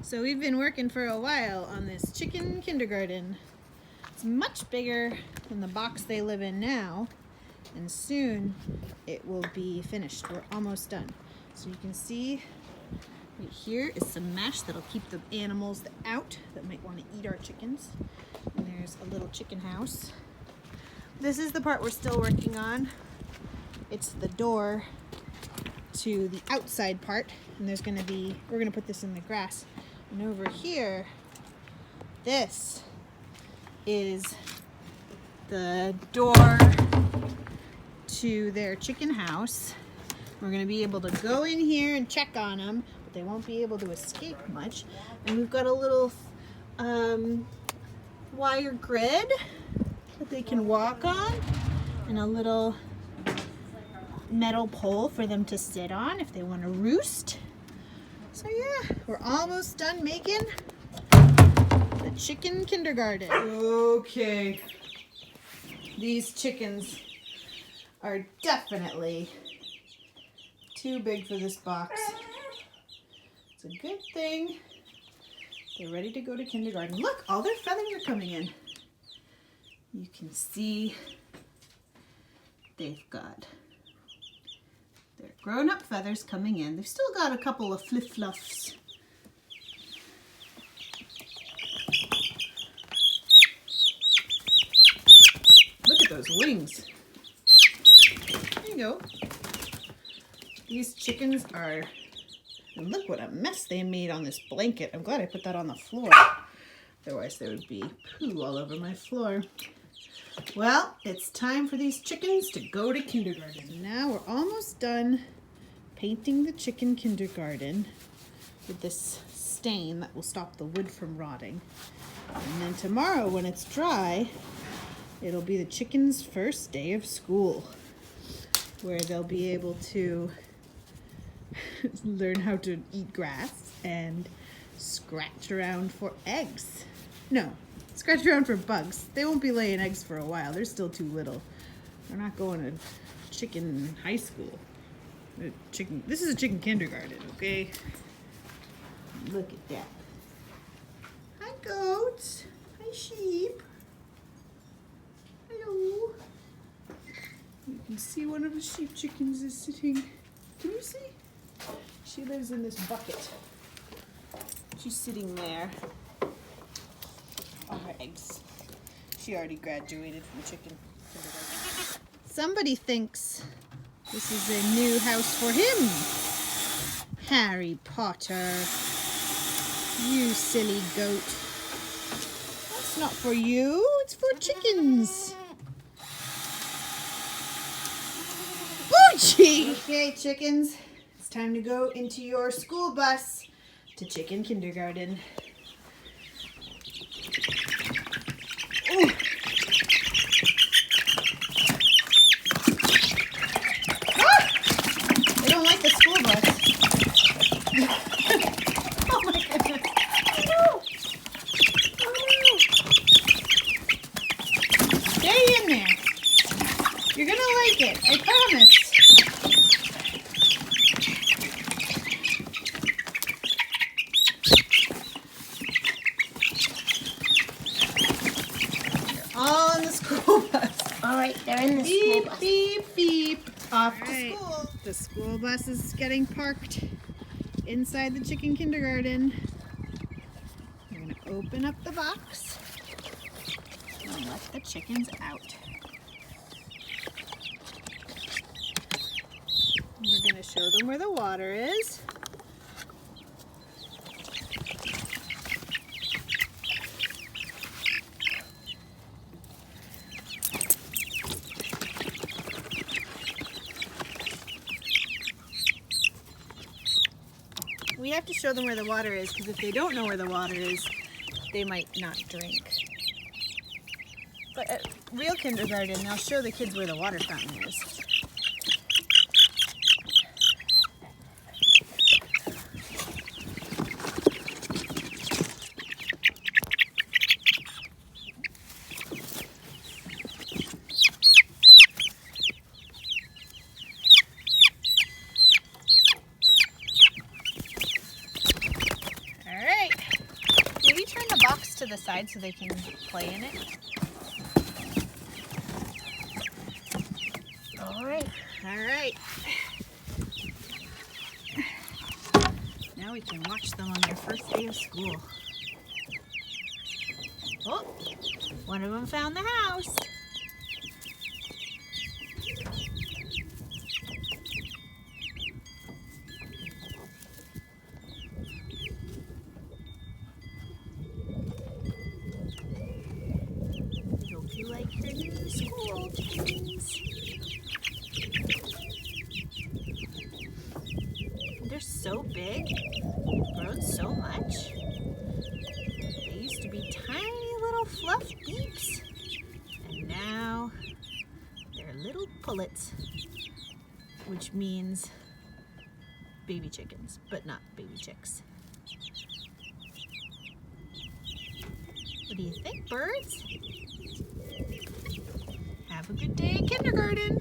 So we've been working for a while on this chicken kindergarten. It's much bigger than the box they live in now, and soon it will be finished. We're almost done. So you can see right here is some mesh that'll keep the animals out that might want to eat our chickens. And there's a little chicken house. This is the part we're still working on. It's the door to the outside part, and we're gonna put this in the grass. And over here, this is the door to their chicken house. We're gonna be able to go in here and check on them, but they won't be able to escape much. And we've got a little wire grid that they can walk on, and a little metal pole for them to sit on if they want to roost. So yeah, we're almost done making the chicken kindergarten. Okay, these chickens are definitely too big for this box. It's a good thing they're ready to go to kindergarten. Look, all their feathers are coming in. You can see they've got their grown-up feathers coming in. They've still got a couple of flip-fluffs. Look at those wings. There you go. These chickens are, and look what a mess they made on this blanket. I'm glad I put that on the floor. Otherwise there would be poo all over my floor. Well, it's time for these chickens to go to kindergarten. Now we're almost done painting the chicken kindergarten with this stain that will stop the wood from rotting. And then tomorrow when it's dry, it'll be the chickens' first day of school, where they'll be able to learn how to eat grass and scratch around for eggs. No, scratch around for bugs. They won't be laying eggs for a while. They're still too little. They're not going to chicken high school. This is a chicken kindergarten, okay? Look at that. Hi, goats. Hi, sheep. Hello. You can see one of the sheep chickens is sitting. Can you see? She lives in this bucket. She's sitting there. All her eggs. She already graduated from chicken kindergarten. Somebody thinks this is a new house for him. Harry Potter. You silly goat. That's not for you. It's for chickens. Boochie! Okay, chickens. It's time to go into your school bus to chicken kindergarten. Ooh. Ah! They don't like the school bus. Oh my goodness. Oh, no. Stay in there. You're gonna like it, I promise. All in the school bus. All right, they're in the school bus. Beep, beep, off to school. The school bus is getting parked inside the chicken kindergarten. We're going to open up the box and let the chickens out. We're going to show them where the water is. We have to show them where the water is, because if they don't know where the water is, they might not drink. But at real kindergarten, they'll show the kids where the water fountain is. All right. to the side so they can play in it. All right. All right. Now we can watch them on their first day of school. Oh, one of them found the house. Hope you like your new school, chickens. They're so big, grown so much. They used to be tiny little fluff beeps, and now they're little pullets, which means baby chickens, but not baby chicks. What do you think, birds? Have a good day at kindergarten.